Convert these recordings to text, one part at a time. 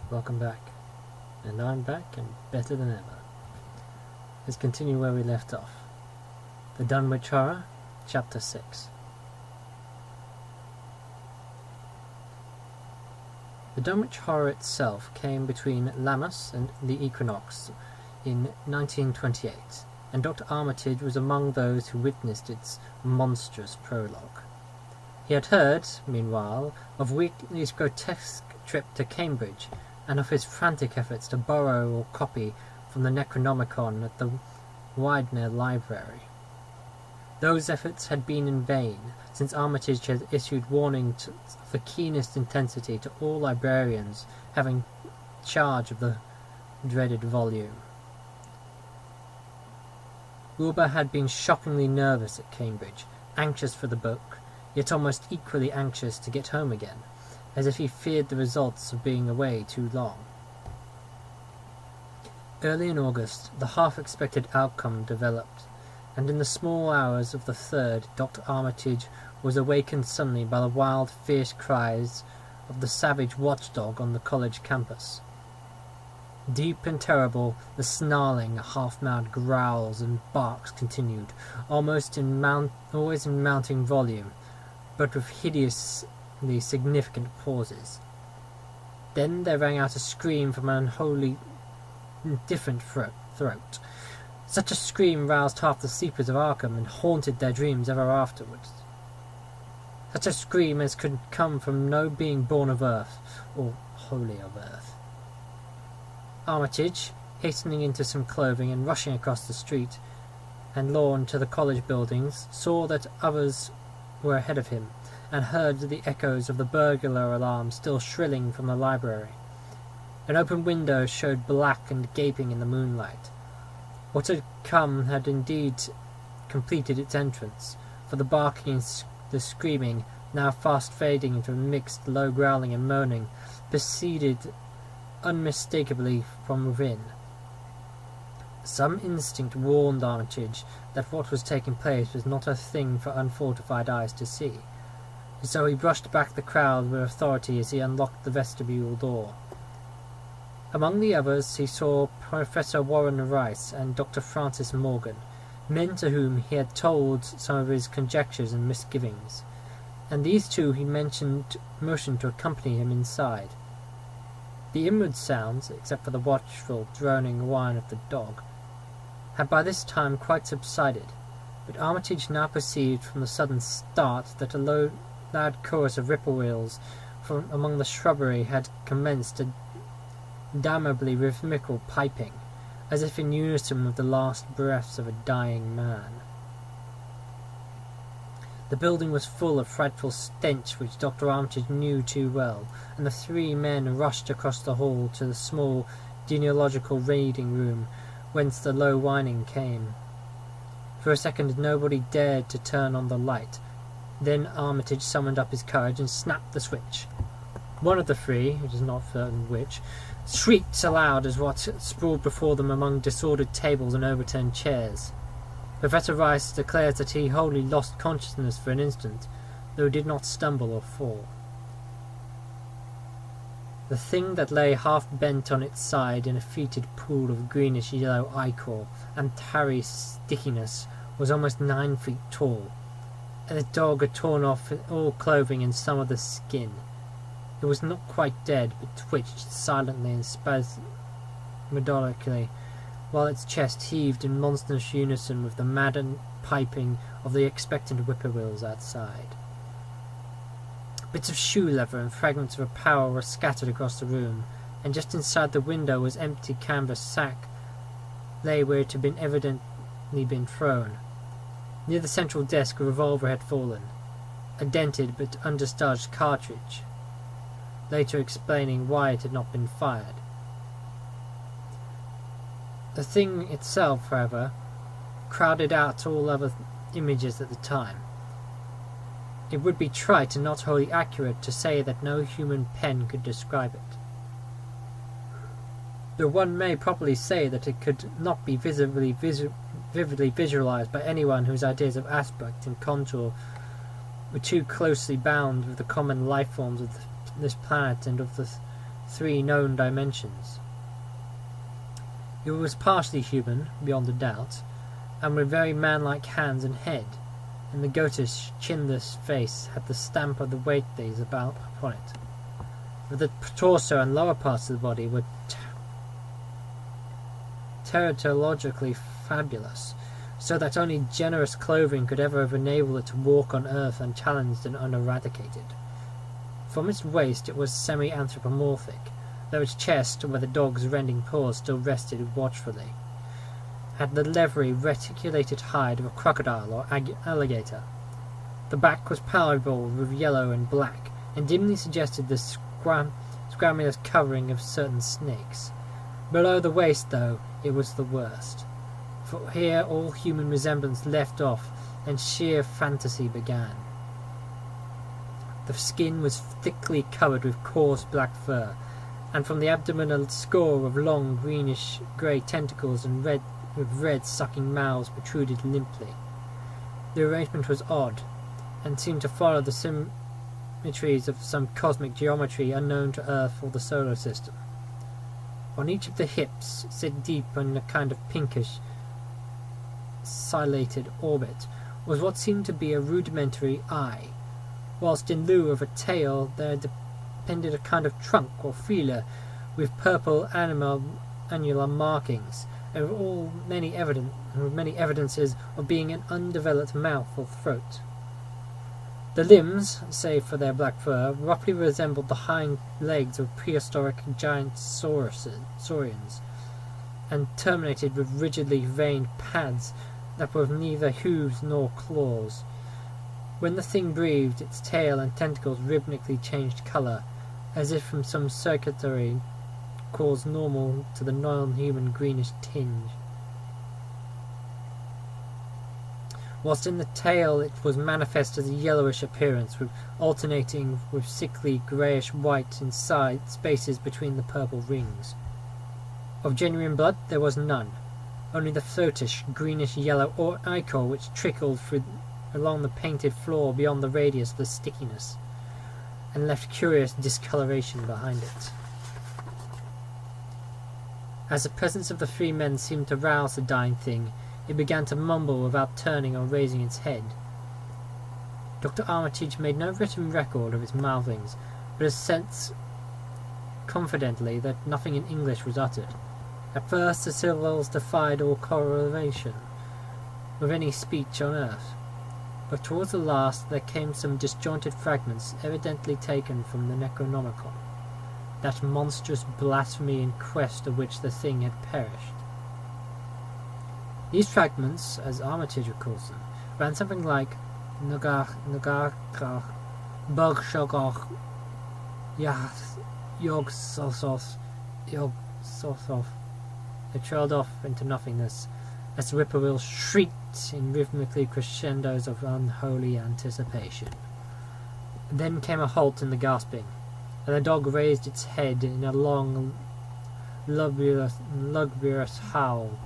Welcome back. And I'm back and better than ever. Let's continue where we left off. The Dunwich Horror, Chapter 6. The Dunwich Horror itself came between Lammas and the Equinox in 1928, and Dr. Armitage was among those who witnessed its monstrous prologue. He had heard, meanwhile, of Wheatley's grotesque trip to Cambridge, and of his frantic efforts to borrow or copy from the Necronomicon at the Widener Library. Those efforts had been in vain, since Armitage had issued warnings of the keenest intensity to all librarians having charge of the dreaded volume. Wilbur had been shockingly nervous at Cambridge, anxious for the book, yet almost equally anxious to get home again, as if he feared the results of being away too long. Early in August, the half-expected outcome developed, and in the small hours of the 3rd, Dr. Armitage was awakened suddenly by the wild, fierce cries of the savage watchdog on the college campus. Deep and terrible, the snarling, half-mad growls and barks continued, always in mounting volume, but with hideously significant pauses. Then there rang out a scream from an unholy, indifferent throat. Such a scream roused half the sleepers of Arkham and haunted their dreams ever afterwards. Such a scream as could come from no being born of earth, or wholly of earth. Armitage, hastening into some clothing and rushing across the street and lawn to the college buildings, saw that others were ahead of him, and heard the echoes of the burglar alarm still shrilling from the library. An open window showed black and gaping in the moonlight. What had come had indeed completed its entrance, for the barking and the screaming, now fast fading into a mixed low growling and moaning, proceeded unmistakably from within. Some instinct warned Armitage that what was taking place was not a thing for unfortified eyes to see, and so he brushed back the crowd with authority as he unlocked the vestibule door. Among the others he saw Professor Warren Rice and Dr. Francis Morgan, men to whom he had told some of his conjectures and misgivings, and these two he motioned to accompany him inside. The inward sounds, except for the watchful, droning whine of the dog, had by this time quite subsided, but Armitage now perceived from the sudden start that a loud chorus of whippoorwills from among the shrubbery had commenced a damnably rhythmical piping, as if in unison with the last breaths of a dying man. The building was full of frightful stench which Dr. Armitage knew too well, and the 3 men rushed across the hall to the small genealogical reading room whence the low whining came. For a second nobody dared to turn on the light. Then Armitage summoned up his courage and snapped the switch. One of the 3, it is not certain which, shrieked aloud as what sprawled before them among disordered tables and overturned chairs. Professor Rice declares that he wholly lost consciousness for an instant, though he did not stumble or fall. The thing that lay half-bent on its side in a fetid pool of greenish-yellow ichor and tarry stickiness was almost 9 feet tall, and the dog had torn off all clothing and some of the skin. It was not quite dead, but twitched silently and spasmodically, while its chest heaved in monstrous unison with the maddened piping of the expectant whippoorwills outside. Bits of shoe leather and fragments of apparel were scattered across the room, and just inside the window was empty canvas sack lay where it had evidently been thrown. Near the central desk a revolver had fallen, a dented but undischarged cartridge, later explaining why it had not been fired. The thing itself, however, crowded out all other images at the time. It would be trite and not wholly accurate to say that no human pen could describe it. Though one may properly say that it could not be vividly visualized by anyone whose ideas of aspect and contour were too closely bound with the common life forms of this planet and of the 3 known dimensions. It was partially human, beyond a doubt, and with very man-like hands and head, and the goatish, chinless face had the stamp of the weightlies about upon it. But the torso and lower parts of the body were teratologically fabulous, so that only generous clothing could ever have enabled it to walk on earth unchallenged and uneradicated. From its waist it was semi-anthropomorphic, though its chest, where the dog's rending paws still rested watchfully, had the leathery, reticulated hide of a crocodile or alligator. The back was pallid-bald with yellow and black, and dimly suggested the squamous covering of certain snakes. Below the waist, though, it was the worst, for here all human resemblance left off, and sheer fantasy began. The skin was thickly covered with coarse black fur, and from the abdomen a score of long greenish-grey tentacles and red sucking mouths protruded limply. The arrangement was odd, and seemed to follow the symmetries of some cosmic geometry unknown to Earth or the solar system. On each of the hips, set deep in a kind of pinkish, silated orbit, was what seemed to be a rudimentary eye, whilst in lieu of a tail there depended a kind of trunk or feeler with purple annular markings, and with many evidences of being an undeveloped mouth or throat. The limbs, save for their black fur, roughly resembled the hind legs of prehistoric giant saurians, and terminated with rigidly veined pads that were neither hooves nor claws. When the thing breathed, its tail and tentacles rhythmically changed colour, as if from some circuitry cause normal to the non-human greenish tinge. Whilst in the tail it was manifest as a yellowish appearance, with alternating with sickly greyish-white inside spaces between the purple rings. Of genuine blood there was none, only the floatish, greenish-yellow ichor which trickled along the painted floor beyond the radius of the stickiness, and left curious discoloration behind it. As the presence of the 3 men seemed to rouse the dying thing, it began to mumble without turning or raising its head. Dr. Armitage made no written record of its mouthings, but assents confidently that nothing in English was uttered. At first the syllables defied all correlation with any speech on earth, but towards the last there came some disjointed fragments evidently taken from the Necronomicon, that monstrous blasphemy in quest of which the thing had perished. These fragments, as Armitage recalls them, ran something like Nagach, Bugshogach, Yog Sosoth. They trailed off into nothingness, as the whippoorwill shrieked in rhythmically crescendos of unholy anticipation. Then came a halt in the gasping, and the dog raised its head in a long, lugubrious howl.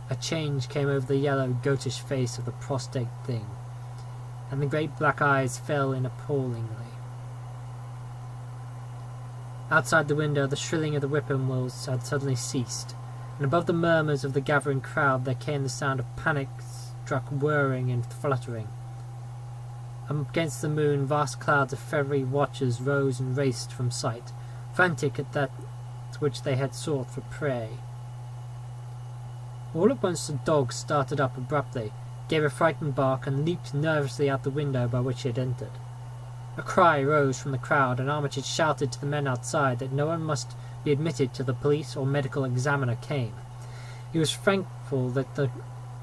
A change came over the yellow, goatish face of the prostrate thing, and the great black eyes fell in appallingly. Outside the window the shrilling of the whippoorwills had suddenly ceased, and above the murmurs of the gathering crowd there came the sound of panic-struck whirring and fluttering. Against the moon vast clouds of feathery watchers rose and raced from sight, frantic at that which they had sought for prey. All at once the dog started up abruptly, gave a frightened bark, and leaped nervously out the window by which he had entered. A cry rose from the crowd, and Armitage shouted to the men outside that no one must be admitted till the police or medical examiner came. He was thankful that the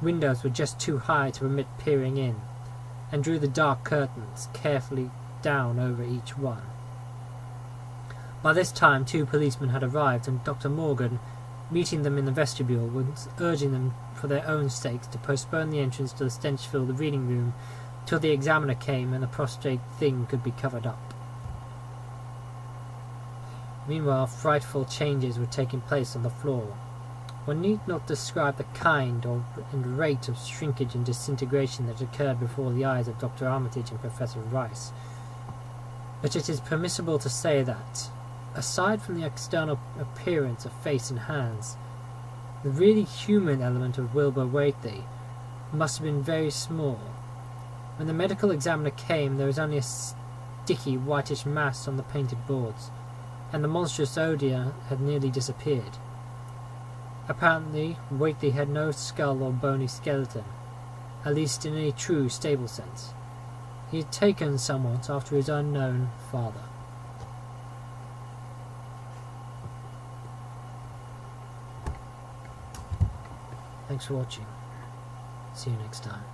windows were just too high to permit peering in, and drew the dark curtains carefully down over each one. By this time 2 policemen had arrived, and Dr. Morgan, meeting them in the vestibule, was urging them for their own sakes to postpone the entrance to the stench-filled reading room till the examiner came and the prostrate thing could be covered up. Meanwhile frightful changes were taking place on the floor. One need not describe the kind and rate of shrinkage and disintegration that occurred before the eyes of Dr. Armitage and Professor Rice, but it is permissible to say that, aside from the external appearance of face and hands, the really human element of Wilbur Whately must have been very small. When the medical examiner came, there was only a sticky whitish mass on the painted boards, and the monstrous odour had nearly disappeared. Apparently, Whately had no skull or bony skeleton, at least in any true stable sense. He had taken somewhat after his unknown father. Thanks for watching. See you next time.